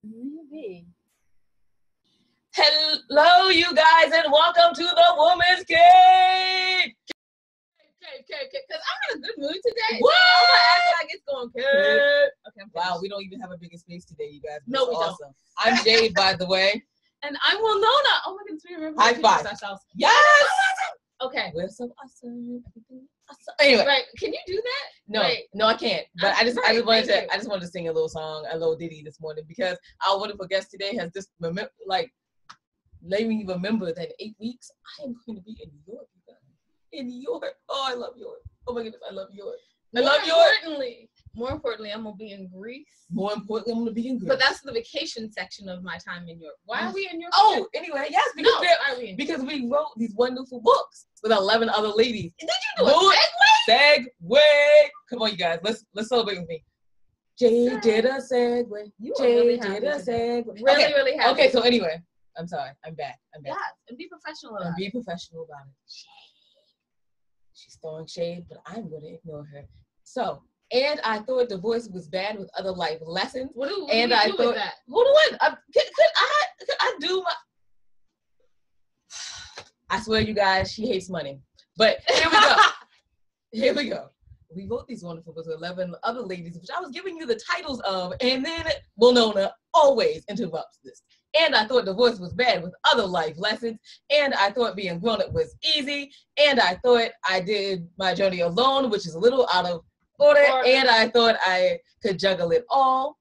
Maybe. Hello, you guys, and welcome to the Woman's Cave. Because I'm in a good mood today. What? So I'm gonna act like it's going good. Okay, wow, we don't even have a bigger space today, you guys. No, we awesome. Don't. I'm Jade, by the way. And I'm Winona. Oh my goodness, we remember high five. Ourselves. Yes. Okay. We're so awesome. Awesome. Anyway, right? Can you do that? No, Wait. No, I can't. But I just wanted to sing a little song, a little ditty this morning because our wonderful guest today has just let me remember that in 8 weeks I am going to be in New York. In New York. Oh, I love York. Oh my goodness, I love York. More importantly, I'm gonna be in Greece. More importantly, I'm gonna be in Greece. But that's the vacation section of my time in Europe. Why are we in Europe? Oh, anyway, yes, because we wrote these wonderful books with 11 other ladies. Did you do a segue? Come on, you guys, let's celebrate with me. Jay did a segue. Jay did a segue. Really happy. Okay, so anyway, I'm sorry. I'm back. Yeah, and be professional about it. Be professional about it. She's throwing shade, but I'm going to ignore her. So, and I thought the voice was bad with other life lessons. What do you do with that? Hold on. Could I do my... I swear, you guys, she hates money. But here we go. We wrote these wonderful books with 11 other ladies, which I was giving you the titles of, and then Winona always interrupts this. And I thought the voice was bad with other life lessons. And I thought being grown up was easy. And I thought I did my journey alone, which is a little out of order. And I thought I could juggle it all.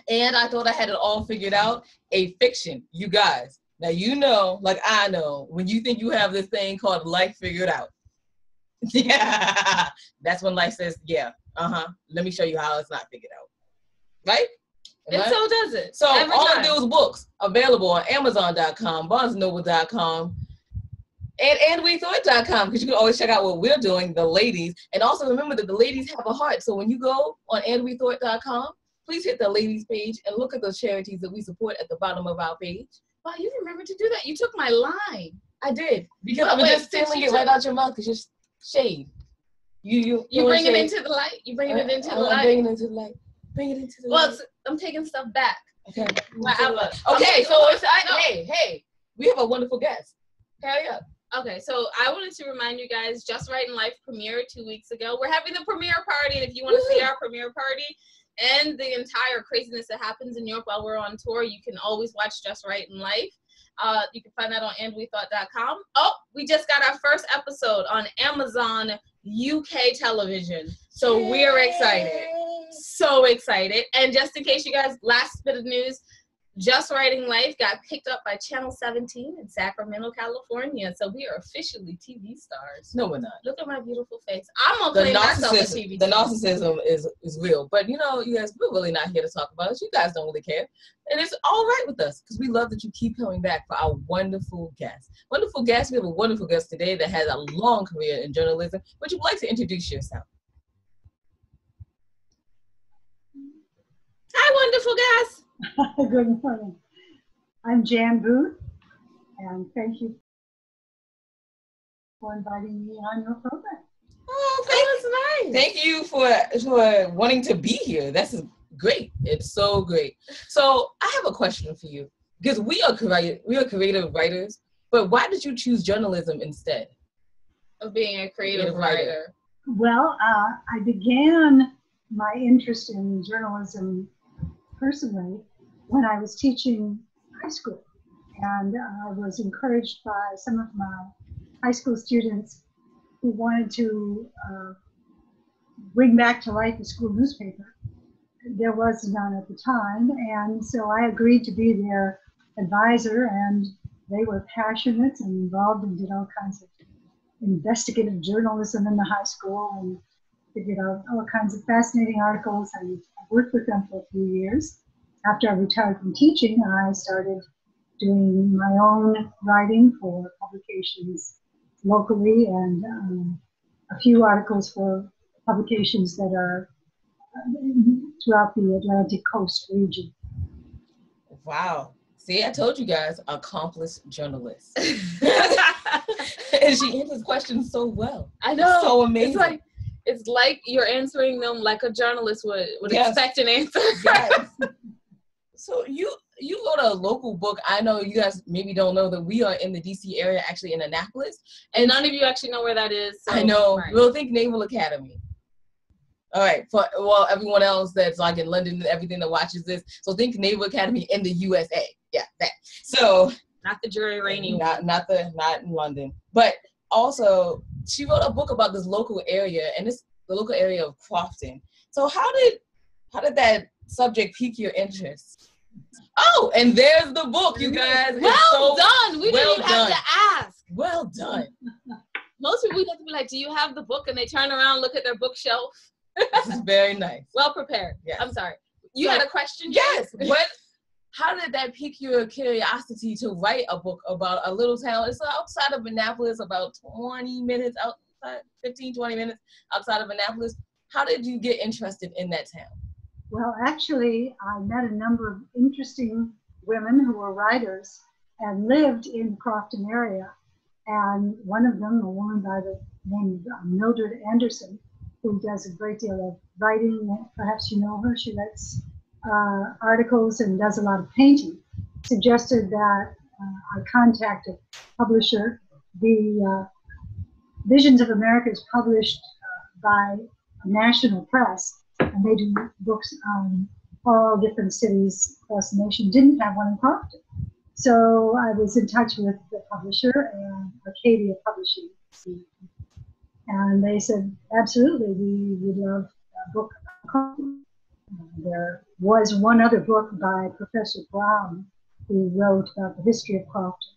And I thought I had it all figured out. A fiction, you guys. Now, you know, like I know, when you think you have this thing called life figured out. Yeah. That's when life says, yeah, let me show you how it's not figured out. Right? And so does it. So all of those books available on Amazon.com, BarnesandNoble.com, and WeThought.com, because you can always check out what we're doing, the ladies. And also remember that the ladies have a heart. So when you go on AndWeThought.com, please hit the ladies page and look at the charities that we support at the bottom of our page. Wow, you remembered to do that. You took my line. I did. Because I'm just stealing it right out your mouth because you're shade. You bring it into the light. You bring it into the light. Bring it into the light. Bring it into the light. Well, I'm taking stuff back. Okay. Okay, so it's hey, we have a wonderful guest. Hurry up. Okay, so I wanted to remind you guys, Just Right in Life premiered 2 weeks ago. We're having the premiere party, and if you want to see our premiere party and the entire craziness that happens in Europe while we're on tour, you can always watch Just Right in Life. You can find that on andwethought.com. Oh, we just got our first episode on Amazon UK television. So we're excited. So excited. And just in case you guys, last bit of news, Just Writing Life got picked up by Channel 17 in Sacramento, California. So we are officially TV stars. No, we're not. Look at my beautiful face. I'm going to play myself a TV. The narcissism is real. But, you know, you guys, we're really not here to talk about it. You guys don't really care. And it's all right with us because we love that you keep coming back for our wonderful guests. Wonderful guests. We have a wonderful guest today that has a long career in journalism. Would you like to introduce yourself? Hi, wonderful guest. Good morning. I'm Jan Booth, and thank you for inviting me on your program. Oh, that's nice. Thank you for wanting to be here. That's great. It's so great. So I have a question for you because we are creative writers, but why did you choose journalism instead of being a creative writer? Well, I began my interest in journalism personally when I was teaching high school, and I was encouraged by some of my high school students who wanted to bring back to life a school newspaper. There was none at the time, and so I agreed to be their advisor, and they were passionate and involved and did all kinds of investigative journalism in the high school and figured out all kinds of fascinating articles, and I worked with them for a few years. After I retired from teaching, I started doing my own writing for publications locally and a few articles for publications that are throughout the Atlantic coast region. Wow. See, I told you guys, accomplished journalist. And she answers questions so well. I know. So amazing. It's like you're answering them like a journalist would expect an answer. Yes. So you wrote a local book. I know you guys maybe don't know that we are in the DC area, actually in Annapolis. And none of you actually know where that is. So, I know. right. We'll think Naval Academy. All right. Well, everyone else that's like in London and everything that watches this, so think Naval Academy in the USA. Yeah, that. So not the Drury Rainey. Not in London. But also, she wrote a book about this local area, and it's the local area of Crofton. So how did that subject pique your interest? Oh, and there's the book, you guys. Well done. We didn't even have to ask. Well done. Most people, we have to be like, do you have the book? And they turn around, look at their bookshelf. This is very nice. Well prepared. Yes. I'm sorry. You had a question? Yes. How did that pique your curiosity to write a book about a little town? It's outside of Annapolis, about 20 minutes outside, 15, 20 minutes outside of Annapolis. How did you get interested in that town? Well, actually, I met a number of interesting women who were writers and lived in the Crofton area. And one of them, a woman by the name of Mildred Anderson, who does a great deal of writing. Perhaps you know her. She writes articles and does a lot of painting. Suggested that I contact a publisher. The Visions of America is published by National Press, and they do books on all different cities across the nation. Didn't have one in Crofton. So I was in touch with the publisher and Arcadia Publishing. And they said, absolutely, we would love a book about Crofton. There was one other book by Professor Brown who wrote about the history of Crofton.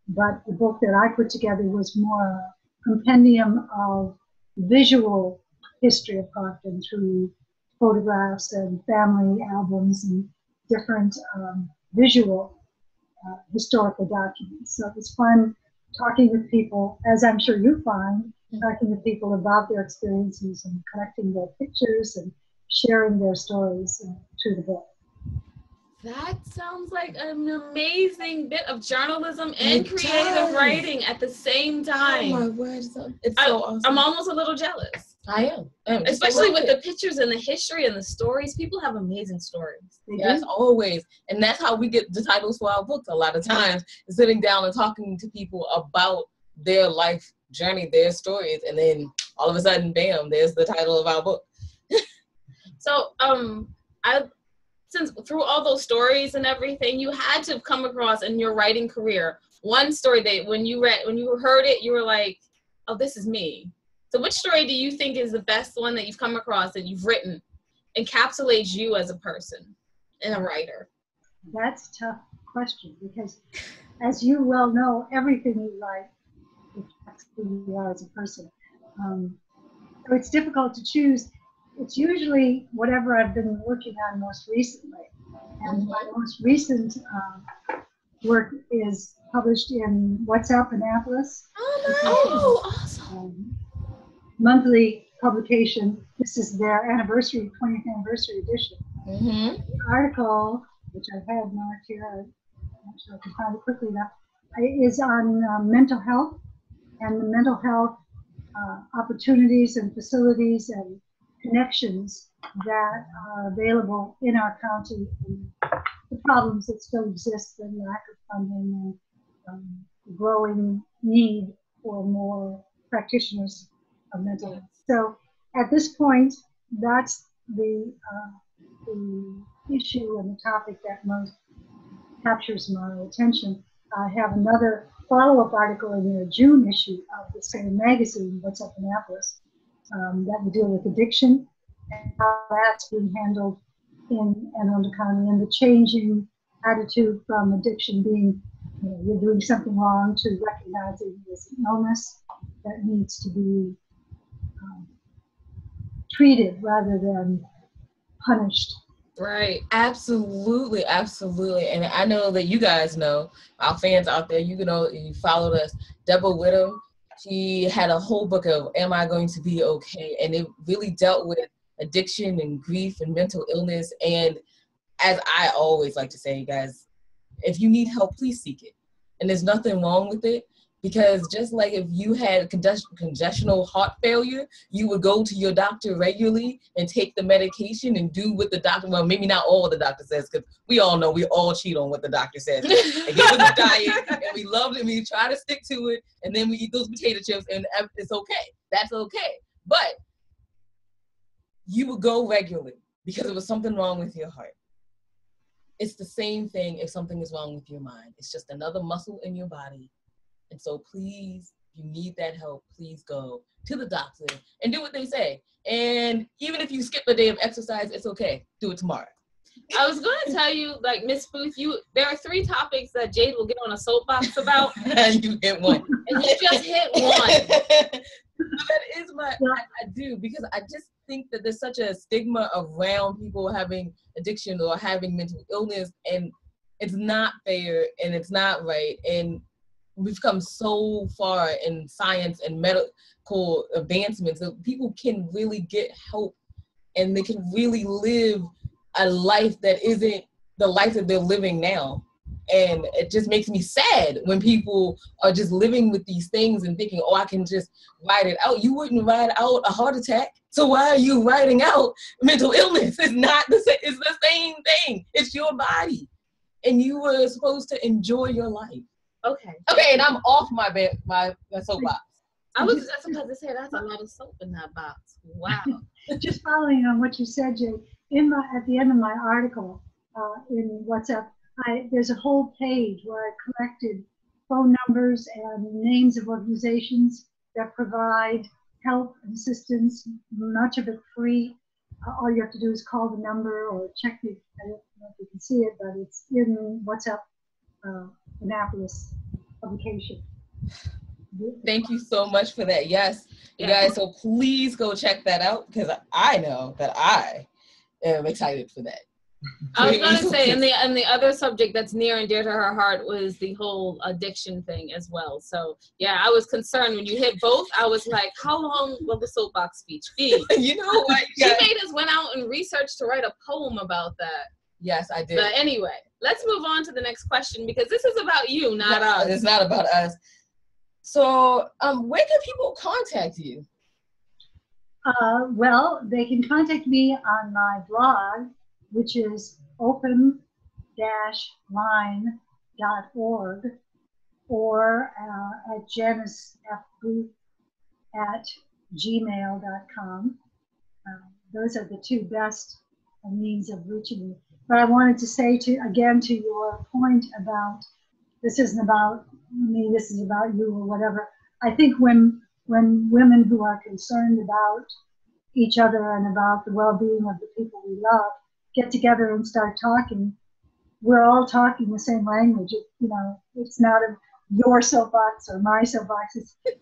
But the book that I put together was more a compendium of visual history of Crofton through photographs and family albums and different visual historical documents. So it was fun talking with people, as I'm sure you find, talking with people about their experiences and collecting their pictures and sharing their stories through the book. That sounds like an amazing bit of journalism and creative writing at the same time. Oh my word, it's so awesome. I'm almost a little jealous. I am. Especially with the pictures and the history and the stories. People have amazing stories. Yes, always. And that's how we get the titles for our books a lot of times, sitting down and talking to people about their life journey, their stories, and then all of a sudden, bam, there's the title of our book. So, since through all those stories and everything, you had to have come across in your writing career one story that when you heard it, you were like, oh, this is me. So which story do you think is the best one that you've come across that you've written, encapsulates you as a person and a writer? That's a tough question because, as you well know, everything you write reflects who you are as a person. So it's difficult to choose. It's usually whatever I've been working on most recently. And my most recent work is published in What's Up Annapolis. Oh, awesome. Monthly publication. This is their 20th anniversary edition. The article, which I've had marked here, I'm not sure I can find it quickly enough, is on mental health and the mental health opportunities and facilities and connections that are available in our county, and the problems that still exist, the lack of funding and growing need for more practitioners of mental health. So at this point, that's the issue and the topic that most captures my attention. I have another follow-up article in their June issue of the same magazine, What's Up Annapolis, that will deal with addiction and how that's being handled in Anne Arundel County, and the changing attitude from addiction being, you're doing something wrong, to recognizing this illness that needs to be treated rather than punished. Right. Absolutely, absolutely. And I know that you guys know, our fans out there, you followed us, Deborah Whittam. She had a whole book of Am I Going to Be Okay? And it really dealt with addiction and grief and mental illness. And as I always like to say, you guys, if you need help, please seek it. And there's nothing wrong with it, Because just like if you had congestional heart failure, you would go to your doctor regularly and take the medication and do what the doctor, well, maybe not all the doctor says, because we all know we all cheat on what the doctor says. And get with the diet, and we love it, and we try to stick to it, and then we eat those potato chips, and it's okay. That's okay. But you would go regularly because there was something wrong with your heart. It's the same thing if something is wrong with your mind. It's just another muscle in your body. And so please, if you need that help, please go to the doctor and do what they say. And even if you skip a day of exercise, it's okay. Do it tomorrow. I was going to tell you, like, Miss Booth, there are 3 topics that Jade will get on a soapbox about. And you hit one. And you just hit one. That is I do, because I just think that there's such a stigma around people having addiction or having mental illness, and it's not fair and it's not right. And we've come so far in science and medical advancements that people can really get help and they can really live a life that isn't the life that they're living now. And it just makes me sad when people are just living with these things and thinking, oh, I can just ride it out. You wouldn't ride out a heart attack. So why are you riding out mental illness? It's not the same. It's the same thing. It's your body. And you were supposed to enjoy your life. Okay, and I'm off my soapbox. I was just about to say that's a lot of soap in that box. Wow. Just following on what you said, Jay, at the end of my article in WhatsApp, there's a whole page where I collected phone numbers and names of organizations that provide help and assistance, much of it free. All you have to do is call the number or check it. I don't know if you can see it, but it's in WhatsApp Annapolis publication. Thank you so much for that. Yes, you guys, so please go check that out, because I know that I am excited for that. I was going to say, and the other subject that's near and dear to her heart was the whole addiction thing as well. So, yeah, I was concerned when you hit both. I was like, how long will the soapbox speech be? You know what? She made us went out and researched to write a poem about that. Yes, I did. But anyway, let's move on to the next question, because this is about you, not us. It's not about us. So, where can people contact you? Well, they can contact me on my blog, which is open-line.org, or at janicefbooth@gmail.com. Those are the 2 best means of reaching me. But I wanted to say to your point about this isn't about me, this is about you or whatever. I think when women who are concerned about each other and about the well-being of the people we love get together and start talking, we're all talking the same language. It's not your soapbox or my soapbox.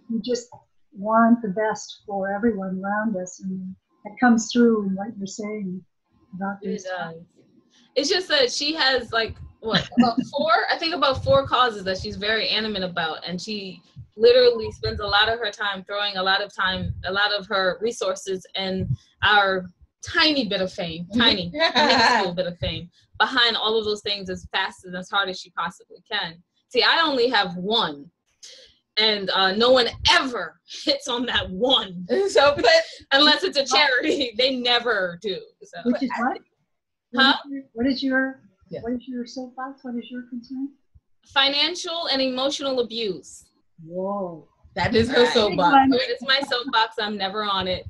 We just want the best for everyone around us, and it comes through in what you're saying about this. It does. It's just that she has about 4 causes that she's very animate about, and she literally spends a lot of her time throwing a lot of her resources and our tiny bit of fame, minuscule bit of fame behind all of those things as fast and as hard as she possibly can. See, I only have 1. And no one ever hits on that 1. So, unless it's a charity, they never do. So. Which is what? Huh? What is your soapbox? What is your concern? Financial and emotional abuse. Whoa. That is her soapbox. It's my soapbox. I'm never on it.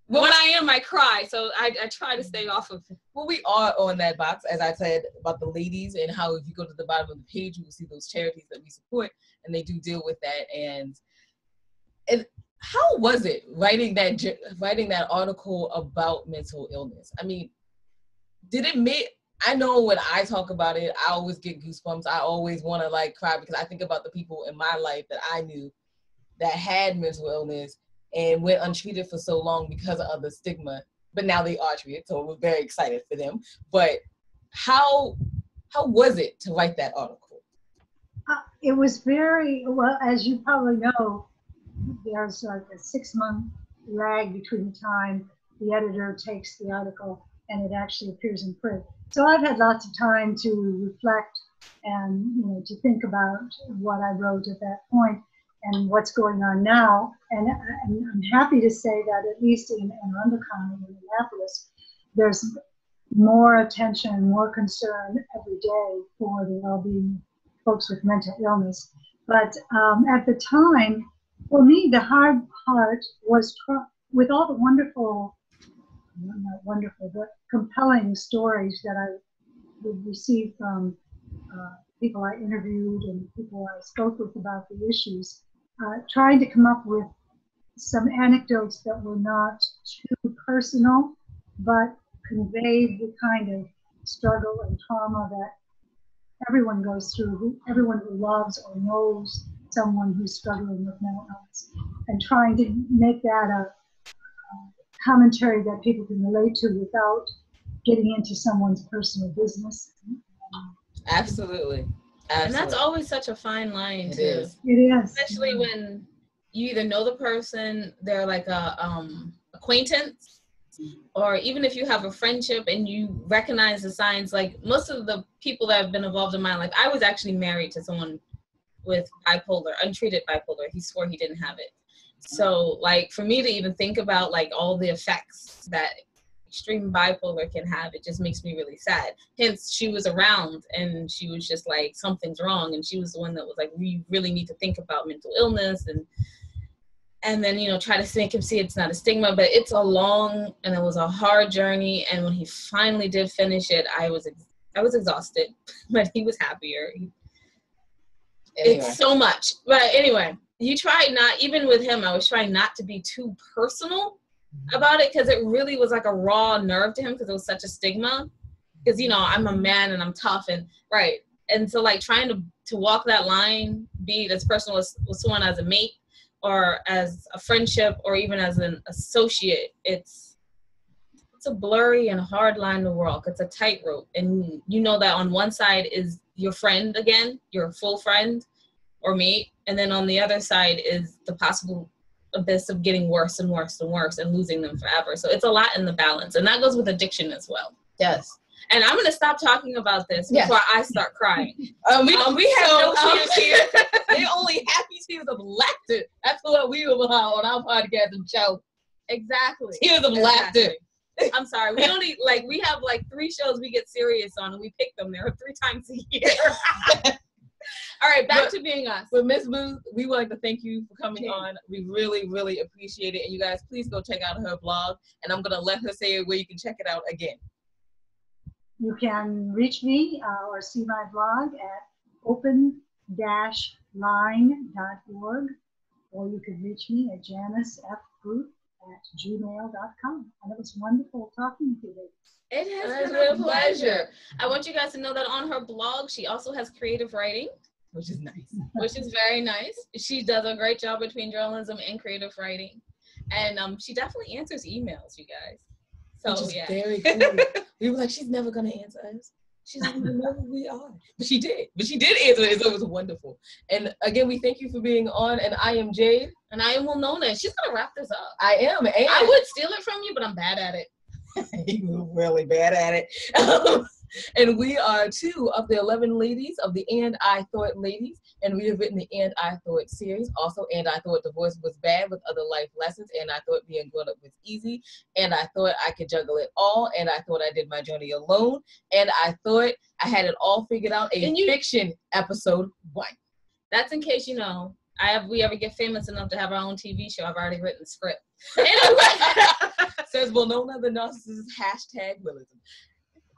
When I am, I cry. So I try to stay off of it. Well, we are on that box, as I said, about the ladies, and how if you go to the bottom of the page, you will see those charities that we support, and they do deal with that. And how was it writing that article about mental illness? I mean, I know when I talk about it, I always get goosebumps. I always want to cry, because I think about the people in my life that I knew that had mental illness and went untreated for so long because of the stigma, but now they are treated, so we're very excited for them. But how was it to write that article? It was very, well, as you probably know, there's like a 6-month lag between the time the editor takes the article and it actually appears in print. So I've had lots of time to reflect and to think about what I wrote at that point and what's going on now. And I'm happy to say that at least in Arundel County, in Minneapolis, there's more attention, more concern every day for the well-being of folks with mental illness. But at the time, for me, the hard part was with all the wonderful, not wonderful, but compelling stories that I would receive from people I interviewed and people I spoke with about the issues, trying to come up with some anecdotes that were not too personal, but conveyed the kind of struggle and trauma that everyone goes through, everyone who loves or knows someone who's struggling with mental illness, and trying to make that a commentary that people can relate to without getting into someone's personal business. Absolutely. And that's always such a fine line, too. It is. Especially when you either know the person, they're like a acquaintance, or even if you have a friendship and you recognize the signs. Like most of the people that have been involved in my life, I was actually married to someone with bipolar, untreated bipolar. He swore he didn't have it. So like for me to even think about like all the effects that extreme bipolar can have, it just makes me really sad. Hence, she was around and she was just like, something's wrong. And she was the one that was like, we really need to think about mental illness and then, try to make him see it's not a stigma. But it's a long and it was a hard journey. And when he finally did finish it, I was exhausted, but he was happier. It's so much. But anyway, you try not, even with him, I was trying not to be too personal about it, because it really was like a raw nerve to him, because it was such a stigma, because I'm a man and I'm tough and right, and so like trying to walk that line, be it as personal as with someone as a mate or as a friendship or even as an associate, it's a blurry and hard line to walk. It's a tightrope, and that on one side is your friend, again, your full friend or mate, and then on the other side is the possible abyss of getting worse and worse and worse and losing them forever. So it's a lot in the balance, and that goes with addiction as well. Yes. And I'm going to stop talking about this before I start crying. We have no tears here. They're only happy tears of laughter. That's what we will have on our podcast and show. Exactly. Tears of laughter. I'm sorry. We only we have 3 shows we get serious on, and we pick them. There 3 times a year. All right, back to being us. But Ms. Booth, we would like to thank you for coming on. We really, really appreciate it. And you guys, please go check out her blog. And I'm going to let her say where you can check it out again. You can reach me or see my blog at open-line.org, or you can reach me at janicefbooth@gmail.com. And it was wonderful talking to you. It has been a pleasure. I want you guys to know that on her blog, she also has creative writing. Which is nice. Which is very nice. She does a great job between journalism and creative writing. And she definitely answers emails, you guys. So, which is very cool. We were like, she's never going to answer us. She doesn't even know who we are. But she did. But she did answer it, so it was wonderful. And again, we thank you for being on. And I am Jade. And I am Winona. She's going to wrap this up. I am. And I would steal it from you, but I'm bad at it. You're really bad at it. And we are 2 of the 11 ladies of the And I Thought ladies. And we have written the And I Thought series. Also, And I Thought Divorce Was Bad with Other Life Lessons. And I Thought Being Grown Up Was Easy. And I Thought I Could Juggle It All. And I Thought I Did My Journey Alone. And I Thought I Had It All Figured Out. Fiction episode 1. That's in case we ever get famous enough to have our own TV show. I've already written the script. Anyway. Says Winona the Narcissist, #Willism.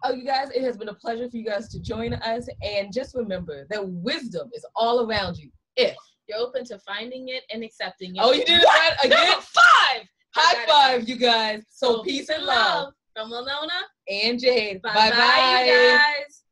Oh, you guys, it has been a pleasure for you guys to join us. And just remember that wisdom is all around you if you're open to finding it and accepting it. Oh, you did it right again? Number 5! High five, you guys. So peace and love. From Winona and Jade. Bye-bye, you guys.